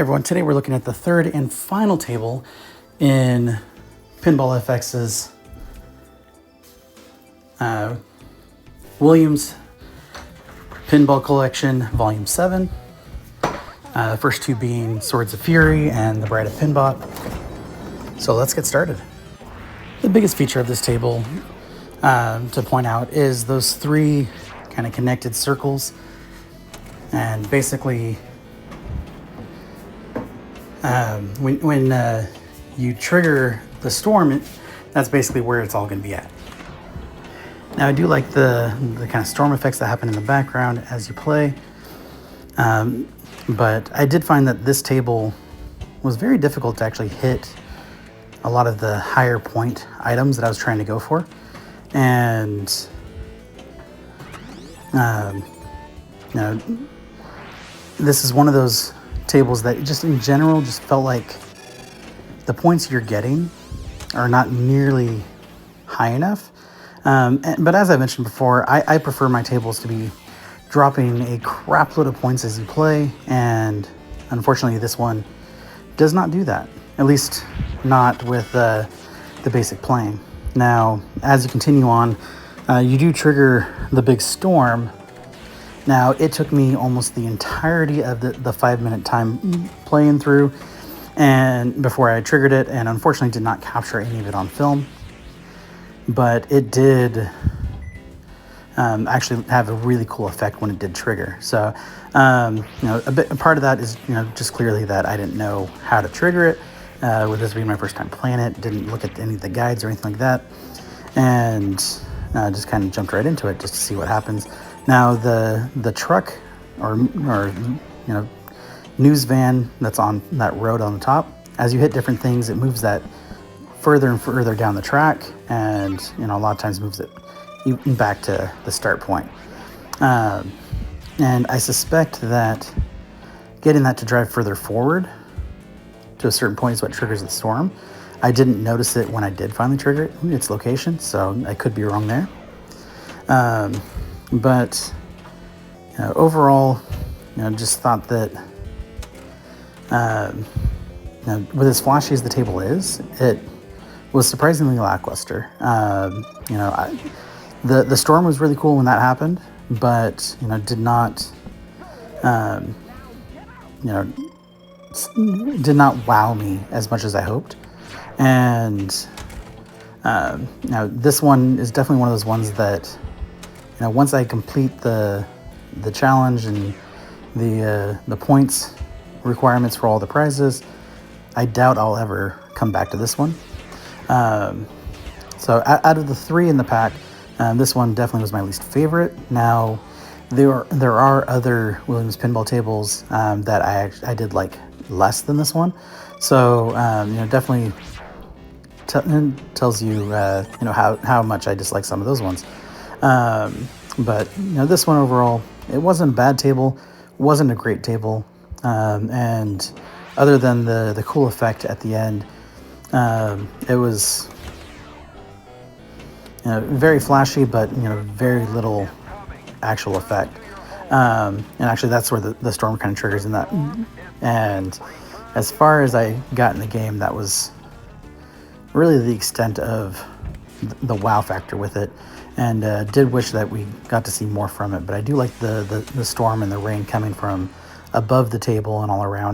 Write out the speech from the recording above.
Hey everyone, today we're looking at the third and final table in Pinball Fx's Williams Pinball Collection Volume 7. The first two being Swords of Fury and the Bride of Pinbot. So let's get started. The biggest feature of this table to point out is those three kind of connected circles. And basically, when you trigger the storm, that's basically where it's all going to be at. Now, I do like the kind of storm effects that happen in the background as you play, but I did find that this table was very difficult to actually hit a lot of the higher point items that I was trying to go for. And this is one of those tables that just in general just felt like the points you're getting are not nearly high enough. But as I mentioned before, I prefer my tables to be dropping a crap load of points as you play, and unfortunately this one does not do that, at least not with the basic playing. Now, as you continue on, you do trigger the big storm. Now, it took me almost the entirety of the 5-minute time playing through and before I triggered it, and unfortunately did not capture any of it on film. But it did actually have a really cool effect when it did trigger. So, a part of that is, just clearly that I didn't know how to trigger it. With this being my first time playing it, didn't look at any of the guides or anything like that, and just kind of jumped right into it just to see what happens. Now, the truck or news van that's on that road on the top, as you hit different things, it moves that further and further down the track, and a lot of times moves it back to the start point. And I suspect that getting that to drive further forward to a certain point is what triggers the storm. I didn't notice it when I did finally trigger it, its location, so I could be wrong there. But overall, just thought that with as flashy as the table is, it was surprisingly lackluster. The storm was really cool when that happened, but did not wow me as much as I hoped. And now this one is definitely one of those ones that once I complete the challenge and the points requirements for all the prizes, I doubt I'll ever come back to this one. So out of the three in the pack, this one definitely was my least favorite. Now, there are other Williams pinball tables that I did like less than this one. So definitely tells you how much I dislike some of those ones. But this one overall, it wasn't a bad table, wasn't a great table, and other than the cool effect at the end, it was very flashy, but very little actual effect. And actually, that's where the storm kind of triggers in that. And as far as I got in the game, that was really the extent of the wow factor with it. And did wish that we got to see more from it. But I do like the storm and the rain coming from above the table and all around.